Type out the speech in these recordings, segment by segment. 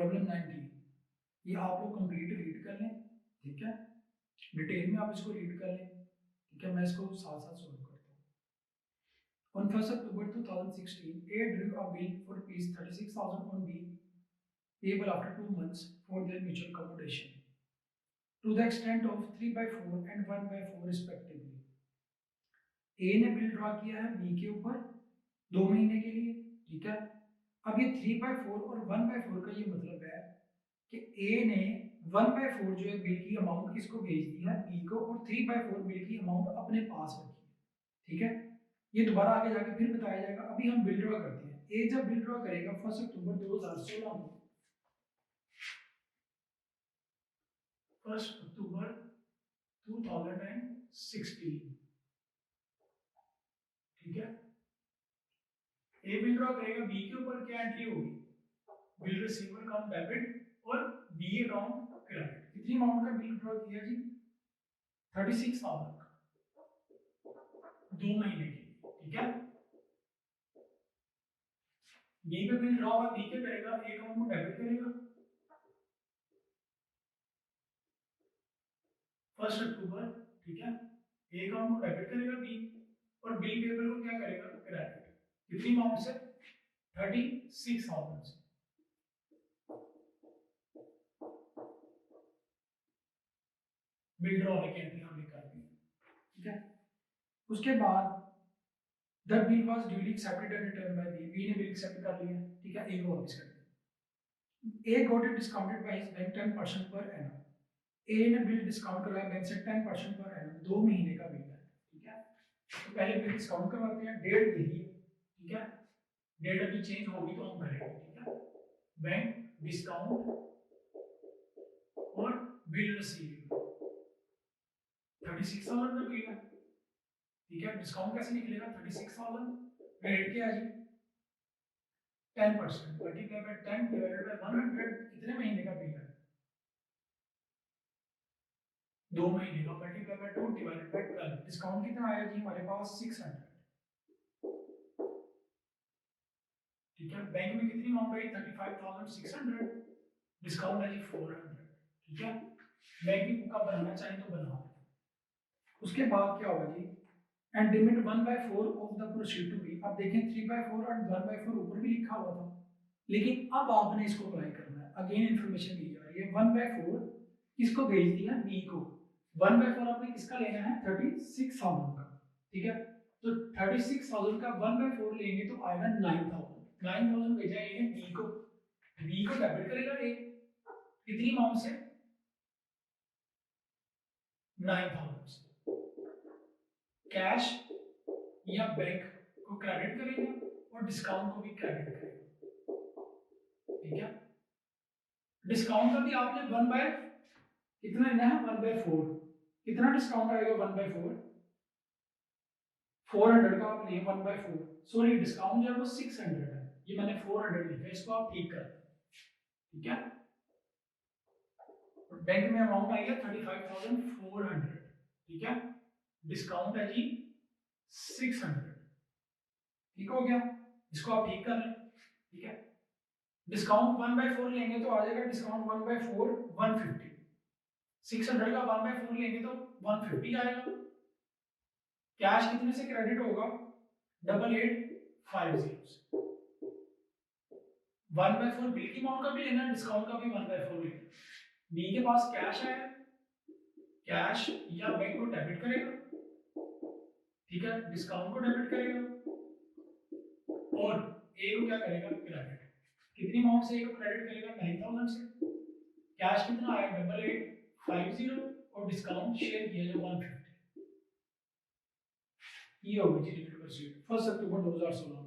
Problem 19, ये आप लोग कंप्लीट रीड कर लें, ठीक है, डिटेल में आप इसको रीड कर लें, ठीक है, मैं इसको साथ साथ सॉल्व करता हूँ। On 1st October 2016, A drew a bill for rupees 36,000 on B payable after 2 months for their mutual accommodation to the extent of 3/4 and 1/4 respectively. A ने बिल ड्रॉ किया है B के ऊपर 2 महीने के लिए, ठीक है। अब ये 3/4 और 1/4 का ये मतलब है कि A ने 1/4 जो है बिल की अमाउंट किसको भेज दी है B को, और 3/4 बिल की अमाउंट अपने पास रखी है, ठीक है। ये दोबारा आगे जाके फिर बताया जाएगा, अभी हम बिल ड्रॉ करते हैं। ए जब बिल ड्रॉ करेगा 1 अक्टूबर 2016 में, 1 अक्टूबर 2016, ठीक है। ए बिल ड्रॉ करेगा बी के ऊपर, क्या एंट्री होगी, बिल रिसीवर अकाउंट डेबिट और बी अकाउंट क्रेडिट। कितनी अमाउंट का बिल ड्रॉ किया जी, 36,000 का, 2 महीने के लिए, ठीक है। बी का बिल ड्रॉ हुआ, बी के करेगा, ए अकाउंट को डेबिट करेगा 1 अक्टूबर, ठीक है। ए अकाउंट को डेबिट करेगा बी, और बिल पेबल को क्या करेगा, क्रेडिट। कितनी अमाउंट से, 36,000 से। बिल ड्रॉ होने की एंट्री हमने कर दी, ठीक है। उसके बाद the bill was duly accepted and return by B, B ने बिल एक्सेप्ट कर लिया, ठीक है, ए को वापस कर दिया। A got it discounted by his bank 10% पर एनम, ए ने बिल डिस्काउंट करवाया बैंक से 10% पर एनम, 2 महीने का बिल है, ठीक है। तो पहले बिल डिस्काउंट करवाते हैं, डेट यही है, ठीक है, डेट अभी चेंज होगी तो हम करेंगे, ठीक है। बैंक डिस्काउंट और बिल रिसीव 36,000 का बिल है, ठीक है। डिस्काउंट कैसे निकलेगा, 36,000, रेट क्या है जी 10%, मल्टीप्लाई बाय 10 डिवाइडेड बाय 100, कितने महीने का बिल है, 2 महीने का, multiply by 2 divided by 12, discount कितना आया जी हमारे पास 600, ठीक है। बैंक में कितनी अमाउंट आई 35,600, डिस्काउंट है जी 400, ठीक है। बैंक की बुक आप बनाना चाहें तो बना लें। उसके बाद क्या होगा जी, and remit 1/4 of the proceed to B, अब देखें 3/4 और 1/4 ऊपर भी लिखा हुआ था, लेकिन अब आपने इसको अप्लाई करना है, अगेन इंफॉर्मेशन दी जा रही है। 1/4 किसको भेज दिया, बी को, 1/4 आपने किसका लेना है 36,000 का, ठीक है। तो 36,000 का 1/4 लेंगे तो आएगा 9,000, 9,000 भेजा ए ने बी को, बी को डेबिट करेगा ए, कितनी अमाउंट से, 9,000 से, कैश या बैंक को क्रेडिट करेगा और डिस्काउंट को भी क्रेडिट करेगा, ठीक है। डिस्काउंट का भी आपने 1/, कितना लेना है 1/4, कितना डिस्काउंट आएगा 1/4, 400 का आप लिए 1/4, सॉरी डिस्काउंट जो है वो 600 है, ये मैंने 400 लिखा है, इसको आप ठीक कर, ठीक है। बैंक में अमाउंट आई है 35,400, ठीक है, डिस्काउंट है जी 600, ठीक हो गया, इसको आप ठीक कर लें, ठीक है। डिस्काउंट 1/4 लेंगे तो आ जाएगा डिस्काउंट 1/4 150, 600 का 1/4 लेंगे तो 150 आएगा। कैश कितने से क्रेडिट होगा, 8850 से। 1/4 बिल की अमाउंट का भी लेना है, डिस्काउंट का भी 1/4 लेना है। बी के पास कैश है, कैश या बैंक को डेबिट करेगा, ठीक है, डिस्काउंट को डेबिट करेगा और ए को क्या करेगा, क्रेडिट। कितनी अमाउंट से ए को क्रेडिट करेगा, 9,000 से। कैश कितना आया 8850 और डिस्काउंट शेयर किया जाए 150, ये होगी जी लिमिट प्रोसीड 1 अक्टूबर 2016।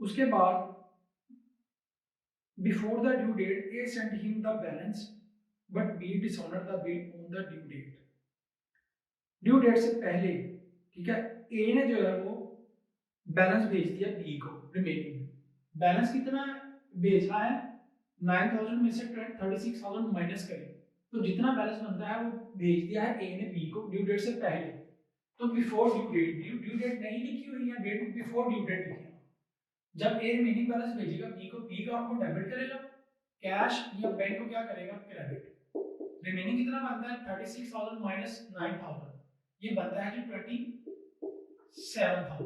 उसके बाद before the due date A sent him the balance but B dishonour the bill on the due date, due date से पहले, ठीक है, ए ने जो है वो बैलेंस भेज दिया बी को, रिमेनिंग बैलेंस कितना भेजना है 9,000 में से 36,000 माइनस करें तो जितना बैलेंस बनता है वो भेज दिया है ए ने बी को ड्यू डेट से पहले। तो before due date, due date नहीं लिखी हुई है, डेट बिफोर ड्यू डेट लिखी है। जब ए रिमेनिंग बैलेंस भेजेगा बी को, बी का आपको डेबिट करेगा, कैश या बैंक को क्या करेगा, क्रेडिट। रिमेनिंग कितना बनता है, 36,000 माइनस 9,000, ये बनता है जी 27,000।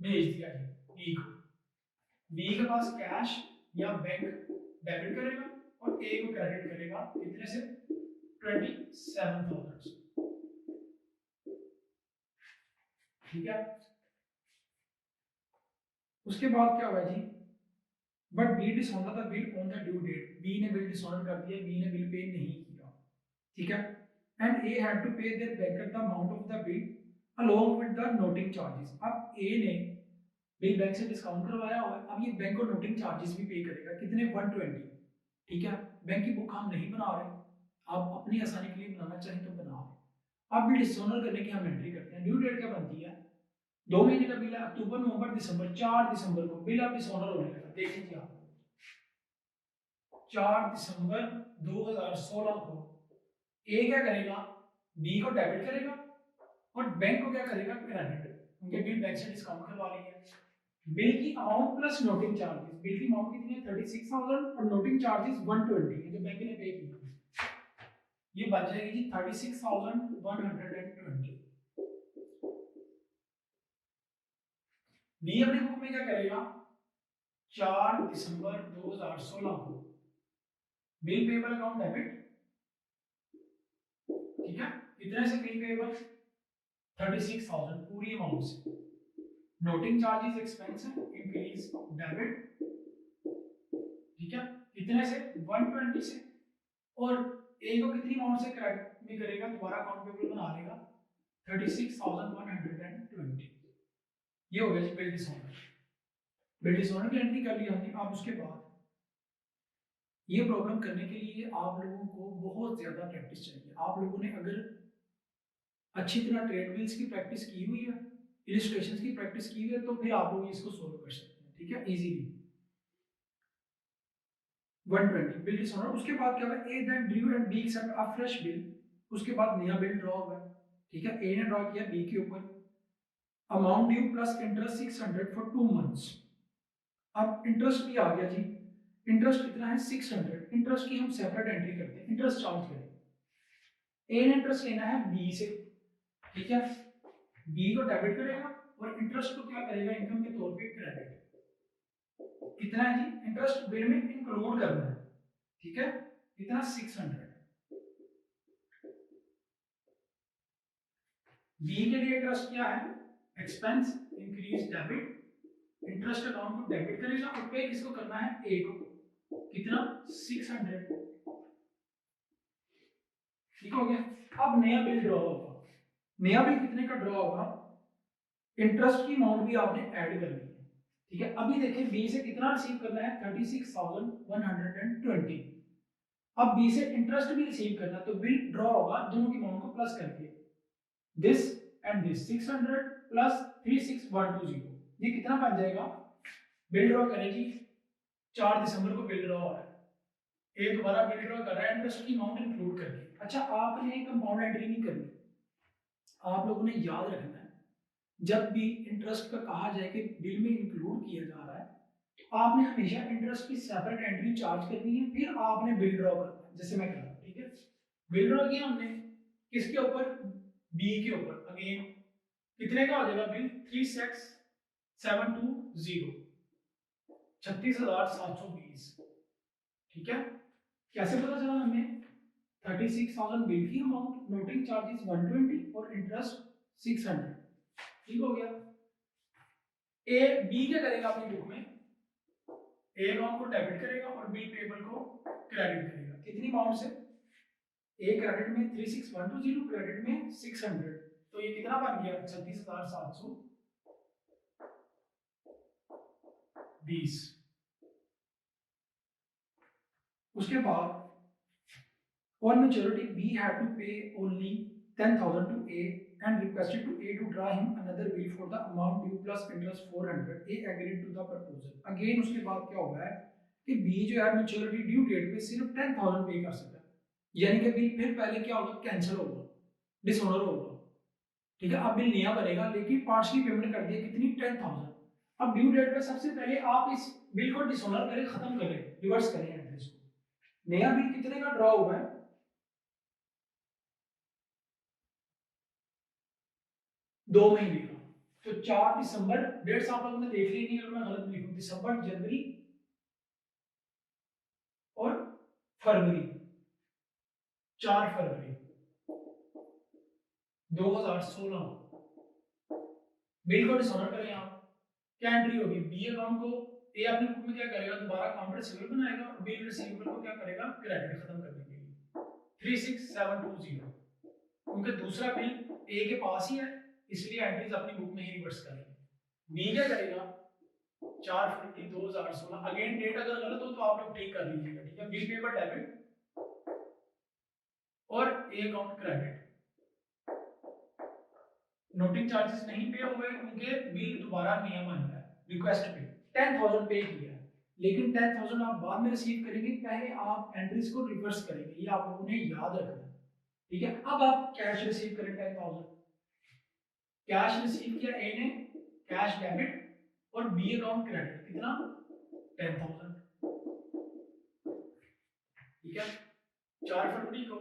भेज दिया जी बी को। बी के पास कैश या बैंक डेबिट करेगा और ए को क्रेडिट करेगा, कितने से, 27,000 से। ठीक है। उसके बाद क्या हुआ जी, but B dishonour the bill on the due date, B ने बिल डिसऑनर कर दिया, बी ने बिल पे नहीं किया। ठीक है। And A had to pay their banker the amount of the bill along with the noting charges. अब A ने बिल बैंक से डिस्काउंट करवाया हुआ है, अब ये बैंक को नोटिंग चार्जेस भी पे करेगा, कितने, 120। ठीक है। बैंक की बुक हम नहीं बना रहे, आप अपनी आसानी के लिए बनाना चाहें तो बना लें। अब बिल डिसऑनर करने की हम एंट्री करते हैं। ड्यू डेट क्या बनती है, 2 महीने का बिल है, अक्टूबर नवंबर दिसंबर, 4 दिसंबर को बिल अब डिसऑनर होने लगा। देख लीजिए आप, 4 दिसंबर 2016 को ए क्या करेगा, बी को डेबिट करेगा और बैंक को क्या करेगा, क्रेडिट, क्योंकि बिल बैंक से डिस्काउंट करवा लिया है। बिल की amount plus noting charges, bill की अमाउंट कितनी है, 36,000 और नोटिंग चार्जेस 120 है जो बैंक ने पे किया, ये बच जाएगी जी 36,120। बी अपनी बुक में क्या करेगा, 4 दिसंबर 2016 को बिल पेबल अकाउंट डेबिट। ठीक है। कितने से बिल पेबल, 36,000 पूरी अमाउंट से। नोटिंग चार्जेस एक्सपेंस है, इंक्रीज डेबिट। ठीक है। कितने से, 120 से। और ए को कितनी अमाउंट से क्रेडिट में करेगा, दोबारा अकाउंट पेबल बना लेगा, 36,120। ये हो गया जी बिल डिसऑनर। बिल डिसऑनर की एंट्री कर लिया हमने। अब उसके बाद ये प्रॉब्लम करने के लिए आप लोगों को बहुत ज्यादा प्रैक्टिस चाहिए। आप लोगों ने अगर अच्छी तरह ट्रेड बिल्स की प्रैक्टिस की हुई है, इलिस्ट्रेशंस की प्रैक्टिस की हुई है, तो फिर आप लोग इसको सोल्व कर सकते हैं। ठीक है, इजीली। 120 bill dishonour. उसके बाद क्या होगा, A then due and B accept a fresh bill. उसके बाद नया बिल ड्रॉ होगा। ठीक है, ए ने ड्रॉ किया बी के ऊपर, amount due plus interest 600 for 2 months. अब इंटरेस्ट भी आ गया जी, इंटरेस्ट कितना है, 600। इंटरेस्ट की हम सेपरेट एंट्री करते हैं, इंटरेस्ट चार्ज करें। ए ने इंटरेस्ट लेना है बी से। ठीक है, बी को डेबिट करेगा और इंटरेस्ट को क्या करेगा, इनकम के तौर पे क्रेडिट। कितना है जी, इंटरेस्ट बिल में इंक्लूड करना है। ठीक है, कितना, 600। बी के लिए इंटरेस्ट क्या है, expense increase debit. Interest account को डेबिट करेगा और पे किसको करना है, ए को, कितना, 600। ठीक हो गया। अब नया बिल ड्रॉ होगा। नया बिल कितने का ड्रॉ होगा, इंटरेस्ट की अमाउंट भी आपने ऐड करनी है। ठीक है, अभी देखिए बी से कितना रिसीव करना है, 36,120। अब बी से इंटरेस्ट भी रिसीव करना, तो बिल ड्रॉ होगा दोनों की अमाउंट को प्लस करके, दिस एंड दिस, 600 प्लस 36,120, ये कितना बन जाएगा। बिल ड्रॉ करें जी, 4 दिसंबर को बिल ड्रॉ हो रहा है, एक दोबारा बिल ड्रॉ कर रहा है इंटरेस्ट की अमाउंट इंक्लूड करके। अच्छा, आपने कंपाउंड एंट्री नहीं करनी, आप लोगों ने याद रखना है जब भी इंटरेस्ट का कहा जाए कि बिल में इंक्लूड किया जा रहा है, तो आपने हमेशा इंटरेस्ट की सेपरेट एंट्री चार्ज करनी है, फिर आपने बिल ड्रॉ करना है, जैसे मैं कर रहा हूं। ठीक है, बिल ड्रॉ किया हमने किसके ऊपर, बी के ऊपर। अगेन कितने का हो जाएगा बिल, 36,720, 36,720। ठीक है, कैसे पता चला हमें, 36,000 बिल की अमाउंट, नोटिंग चार्जेस 120 और इंटरेस्ट 600। ठीक हो गया। ए बी क्या करेगा अपनी बुक में, ए अमाउंट को डेबिट करेगा और बी पेबल को क्रेडिट करेगा। कितनी अमाउंट से, ए क्रेडिट में 36,120, क्रेडिट में 600, तो ये कितना बन गया, 36,720। उसके बाद on maturity B had to pay only 10,000 to A and requested to A to draw him another bill for the amount due plus interest 400. A agreed to the proposal. Again उसके बाद क्या हुआ है कि B जो है maturity due date पे सिर्फ 10,000 पे कर सकता है, यानी कि बिल फिर पहले क्या होगा, कैंसिल होगा, डिसऑनर होगा। ठीक है, अब बिल नया बनेगा लेकिन पार्शली पेमेंट कर दिया, कितनी, 10,000। अब ड्यू डेट पे सबसे पहले आप इस बिल को डिसऑनर करें, खत्म करें, रिवर्स करें एड्रेस को। नया बिल कितने का ड्रॉ हुआ है? 2 महीने का। तो 4 दिसंबर, डेट्स आप लोगों ने देख ली नहीं, अगर मैं गलत लिखूं, दिसंबर, जनवरी और फरवरी, 4 फरवरी 2016 बिल को डिसऑनर करें आप, क्या एंट्री होगी? बी अकाउंट को ए अपनी बुक में क्या करेगा, दोबारा अकाउंट रिसीवेबल बनाएगा और बिल रिसीवेबल को क्या करेगा, क्रेडिट खत्म करने के लिए 36720, क्योंकि दूसरा बिल ए के पास ही है इसलिए एंट्रीज अपनी बुक में ही रिवर्स करेंगे। बी क्या करेगा, 4 फरवरी 2016, अगेन डेट अगर गलत हो तो आप लोग ठीक कर लीजिएगा, ठीक है। बिल पेबल डेबिट और ए अकाउंट क्रेडिट। नोटिंग चार्जेस नहीं पे हुए क्योंकि बिल दोबारा नया बन गया, रिक्वेस्ट पे 10,000 पे किया है, लेकिन 10,000 आप बाद में रिसीव करेंगे, पहले आप एंट्रीज को रिवर्स करेंगे, ये आप लोगों ने याद रखना है, ठीक है। अब आप कैश रिसीव करें 10,000, कैश रिसीव किया ए ने, कैश डेबिट और बी अकाउंट क्रेडिट, कितना? 10,000, ठीक है। 4 फरवरी को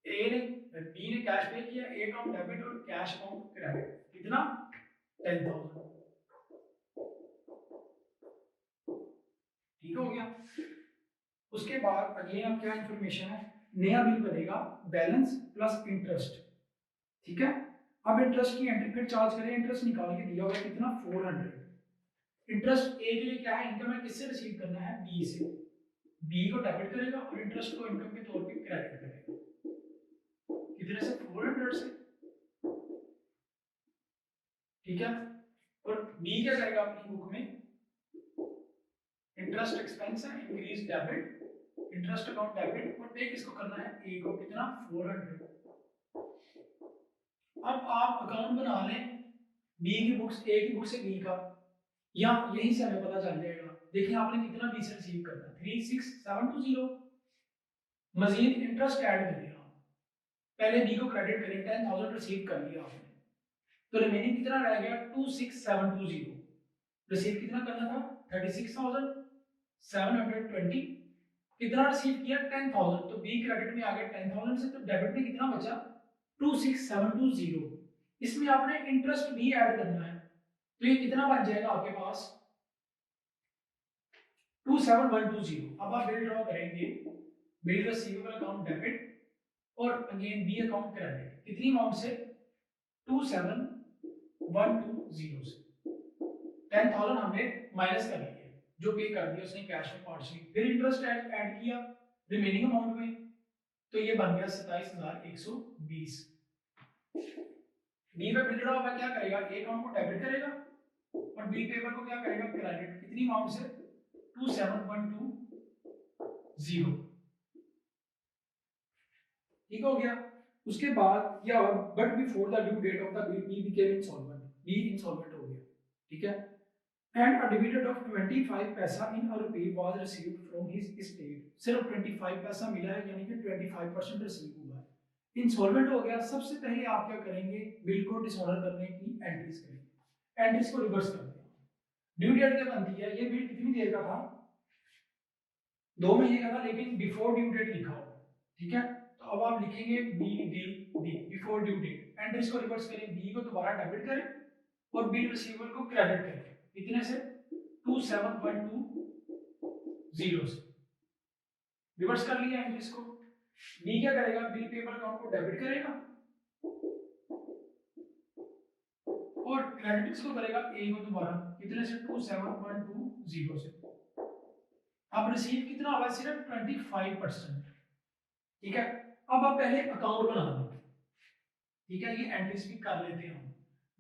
ए ने, बी ने कैश पे किया, ए अकाउंट डेबिट और कैश अकाउंट क्रेडिट, कितना? 10,000, ठीक हो गया। उसके बाद अगेन अब क्या इंफॉर्मेशन है, नया बिल बनेगा बैलेंस प्लस इंटरेस्ट, ठीक है। अब इंटरेस्ट की एंट्री फिर चार्ज करें, इंटरेस्ट निकाल के दिया हुआ है कितना? 400। इंटरेस्ट ए के लिए क्या है, इनकम है, किससे रिसीव करना है? बी से। बी को डेबिट करेगा और इंटरेस्ट को इनकम के तौर पे क्रेडिट करेगा, कितने से? 400 से, ठीक है। और बी क्या करेगा अपनी बुक में, इंटरेस्ट एक्सपेंस है, increase debit, interest account debit और पे किसको करना है? ए को, कितना? 400। अब आप अकाउंट बना लें बी की बुक, ए की बुक से बी का, या यहीं से हमें पता चल जाएगा। देखिए आपने कितना बी से रिसीव करना है, 36720। मजीद इंटरेस्ट ऐड करें आप, पहले बी को क्रेडिट करें, 10,000 रिसीव कर लिया आपने, तो रिमेनिंग कितना रह गया? 26720। रिसीव कितना करना था? 36,720। कितना रिसीव किया? 10,000, तो बी क्रेडिट में आ गया 10,000 से, तो डेबिट में कितना बचा? 26720। इसमें आपने इंटरेस्ट भी ऐड करना है, तो ये कितना बन जाएगा आपके पास? 27120। अब आप बिल ड्रॉ करेंगे, बिल रिसीवेबल अकाउंट डेबिट और अगेन बी अकाउंट क्रेडिट, कितनी अमाउंट से? 27120 से 10,000 हमने माइनस कर लिया, जो पे कर दिया उसने कैश में पार्शियली, फिर इंटरेस्ट ऐड किया रिमेनिंग अमाउंट में, तो ये बन गया 27,120। बी पे बिल ड्रॉ हुआ, क्या करेगा? ए अकाउंट को डेबिट करेगा और बी पेपर को क्या करेगा? क्रेडिट, कितनी अमाउंट से? 27120, ठीक हो गया। उसके बाद क्या हुआ, but before the due date of the bill B became insolvent, B insolvent हो गया, ठीक है। And a dividend of 25 paisa in a rupee was received from his estate, सिर्फ 25 पैसा मिला है, यानी कि 25% रिसीव हुआ है, इंसॉल्वेंट हो गया। सबसे पहले आप क्या करेंगे, बिल को डिसऑनर करने की एंट्रीज करेंगे, एंट्रीज को रिवर्स कर देंगे। ड्यू डेट क्या बनती है, ये बिल कितनी देर का था? 2 महीने का था, लेकिन बिफोर ड्यू डेट लिखा हुआ है, ठीक है। तो अब आप लिखेंगे B D D, before due date, entries को रिवर्स करें, बी को दोबारा डेबिट करें और बिल रिसीवेबल को क्रेडिट करें, कितने से? 27120 से, रिवर्स कर लिया एंट्रीज को। बी क्या करेगा, बिल पेबल अकाउंट को डेबिट करेगा और क्रेडिट किसको करेगा? ए को दोबारा, कितने से? 27120 से। अब रिसीव कितना हुआ? सिर्फ 25%, ठीक है। अब आप पहले अकाउंट बना लें, ठीक है, ये एंट्रीज भी कर लेते हैं हम।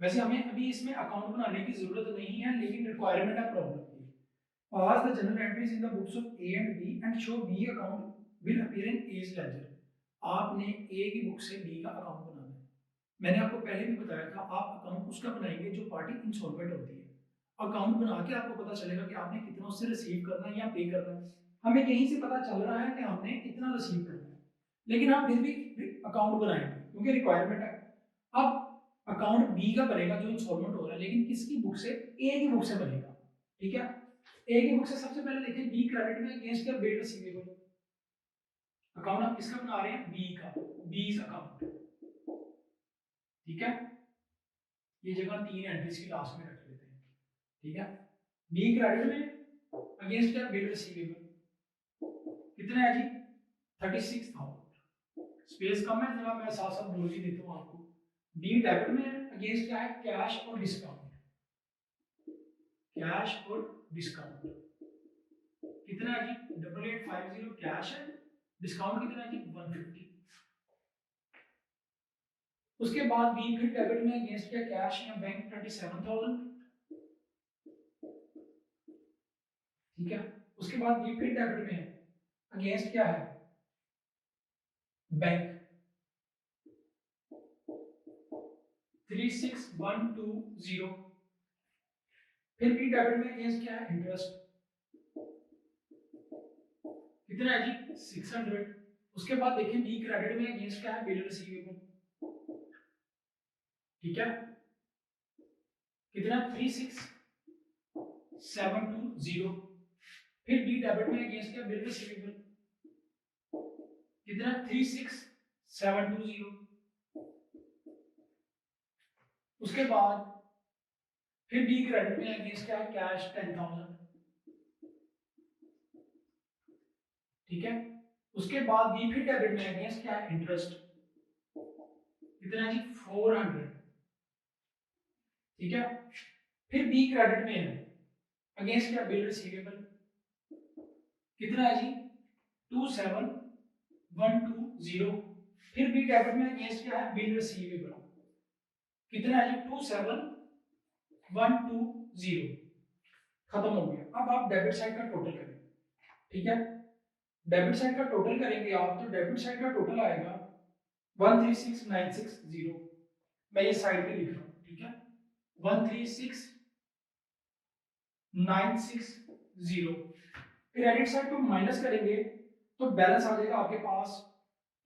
वैसे हमें अभी इसमें अकाउंट बनाने की जरूरत नहीं है, लेकिन रिक्वायरमेंट है प्रॉब्लम की। Pass the journal entries in the books of A and B and show B account will appear in A's ledger. आपने A की बुक से B का अकाउंट बनाना है। मैंने आपको पहले भी बताया था, आप अकाउंट उसका बनाएंगे जो पार्टी इंसॉल्वेंट होती है। अकाउंट बना के आपको पता चलेगा कि आपने कितना उससे रिसीव करना है या पे करना है। हमें कहीं से पता चल रहा है कि हमने कितना रिसीव करना है, लेकिन हम फिर भी अकाउंट बनाएंगे क्योंकि रिक्वायरमेंट है। अब अकाउंट बी का बनेगा जो इंसॉल्वेंट हो रहा है, लेकिन किसकी बुक से? ए की बुक से बनेगा, ठीक है। ए की बुक से सबसे पहले देखिए, बी क्रेडिट में अगेंस्ट क्या? बिल रिसीवेबल, अकाउंट हम किसका बना रहे हैं, बी का, बीज अकाउंट, ठीक है। ये जगह 3 एंट्रीज की लास्ट में रख लेते हैं, ठीक है। बी क्रेडिट में अगेंस्ट क्या, बिल रिसीवेबल कितना है जी, 36,000। स्पेस कम है, जरा मैं साथ साथ बोल ही देता हूँ आपको। बी डेबिट में अगेंस्ट क्या है, कैश और डिस्काउंट, कैश और डिस्काउंट कितना है जी, 8850 कैश है, डिस्काउंट कितना है जी, 150। उसके बाद बी फिर डेबिट में अगेंस्ट क्या, कैश या बैंक 27,000, ठीक है। उसके बाद बी फिर डेबिट में अगेंस्ट क्या है, बैंक 36,120। फिर बी डेबिट में अगेंस्ट क्या है, इंटरेस्ट कितना है जी, 600। उसके बाद देखिए बी क्रेडिट में अगेंस्ट क्या है, बिल रिसीवेबल, ठीक है, कितना, 36,720। फिर बी डेबिट में अगेंस्ट क्या, बिल रिसीवेबल कितना, 36,720। उसके बाद फिर बी क्रेडिट में अगेंस्ट क्या है, कैश 10,000, ठीक है। उसके बाद बी फिर डेबिट में अगेंस्ट क्या है, इंटरेस्ट कितना है जी, 400, ठीक है। फिर बी क्रेडिट में है अगेंस्ट क्या, बिल रिसीवेबल कितना है जी, 27,120। फिर बी डेबिट में अगेंस्ट क्या है, बिल रिसीवेबल कितना है जी, 27,120। खत्म हो गया। अब आप डेबिट साइड का टोटल करें, ठीक है। डेबिट साइड का टोटल करेंगे आप, तो डेबिट साइड का टोटल आएगा 136,960। मैं ये साइड पे लिख रहा हूँ, ठीक है, 136,960। क्रेडिट साइड को माइनस करेंगे तो बैलेंस आ जाएगा आपके पास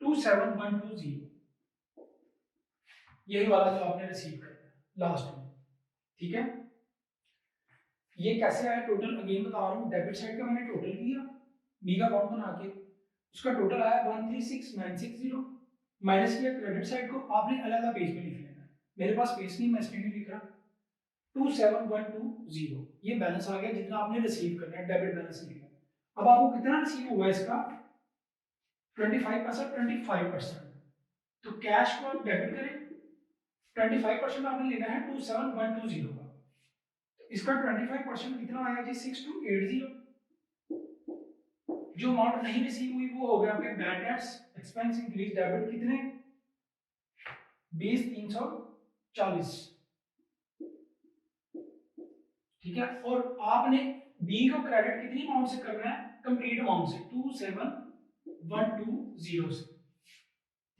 27,120, यही वाला जो आपने रिसीव करना है लास्ट में, ठीक है। ये कैसे आया टोटल, अगेन बता रहा हूँ, डेबिट साइड का मैंने टोटल किया बी का अकाउंट बना के, उसका टोटल आया 136,960, माइनस किया क्रेडिट साइड को, आपने अलग अलग पेज पे लिख लेना है, मेरे पास पेज नहीं, मैं इसमें नहीं लिख रहा। 27,120 ये बैलेंस आ गया जितना आपने रिसीव करना है, डेबिट बैलेंस लिखना है। अब आपको कितना रिसीव हुआ इसका, 25%, 25%। तो कैश को आप डेबिट करें, 25% आपने लेना है 27,120 का, तो इसका 25% कितना आया जी, 6280। जो अमाउंट नहीं रिसीव हुई वो हो गया आपके bad debts, expense increase debit कितने, 20,340, ठीक है। और आपने बी को क्रेडिट कितनी अमाउंट से करना है, कंप्लीट अमाउंट से, 27,120 से,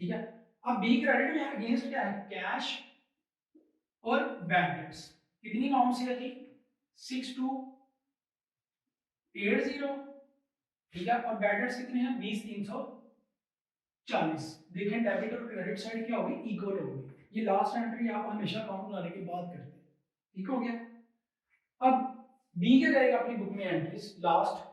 ठीक है। अब बी क्रेडिट में अगेंस्ट क्या है, कैश और बैड डेट्स कितनी अमाउंट से है जी, 6280, ठीक है। और बैड डेट्स कितने हैं, 20,340। देखें डेबिट और क्रेडिट साइड क्या होगी, इक्वल होगी। ये लास्ट एंट्री आप हमेशा अकाउंट बनाने के बाद करते हैं, ठीक हो गया। अब बी क्या करेगा अपनी बुक में एंट्रीज, लास्ट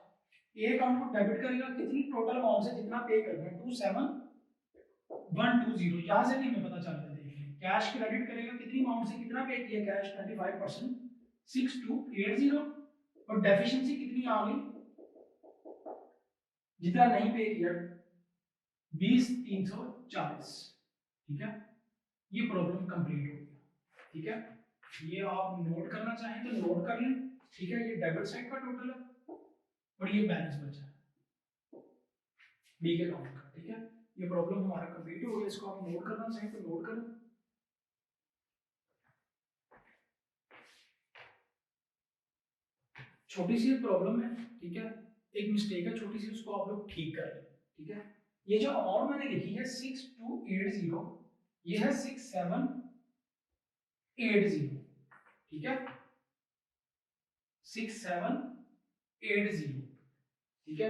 ए अकाउंट को डेबिट करेगा कितनी, टोटल अमाउंट से जितना पे करना है, 27,120, यहां से भी हमें पता चल रहा है, देखिए कैश क्रेडिट करेगा कितनी अमाउंट से, कितना पे किया कैश, 25%, 6280। और डेफिशिएंसी कितनी आ गई, जितना नहीं पे किया, 20,340, ठीक है। ये प्रॉब्लम कंप्लीट हो गया, ठीक है। ये आप नोट करना चाहें तो नोट कर लें, ठीक है। ये डेबिट साइड का टोटल है और ये बैलेंस बचा है बी के अकाउंट का, ठीक है। ये प्रॉब्लम हमारा कंप्लीट हो गया, इसको आप नोट करना चाहें तो नोट करें। छोटी सी प्रॉब्लम है, ठीक है, एक मिस्टेक है छोटी सी, उसको आप लोग ठीक कर लें, ठीक है। ये जो अमाउंट मैंने लिखी है 6280, ये है 6780, ठीक है, 6780, ठीक है।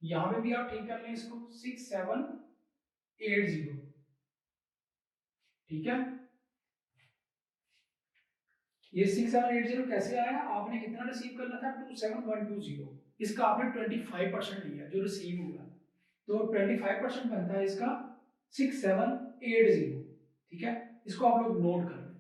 यहां पे भी आप ठीक कर लें इसको, 6780, ठीक है। ये 6780 कैसे आया, आपने कितना रिसीव करना था, 27,120, इसका आपने 25% लिया जो रिसीव हुआ, तो 25% बनता है इसका 6780, ठीक है, इसको आप लोग नोट कर लो।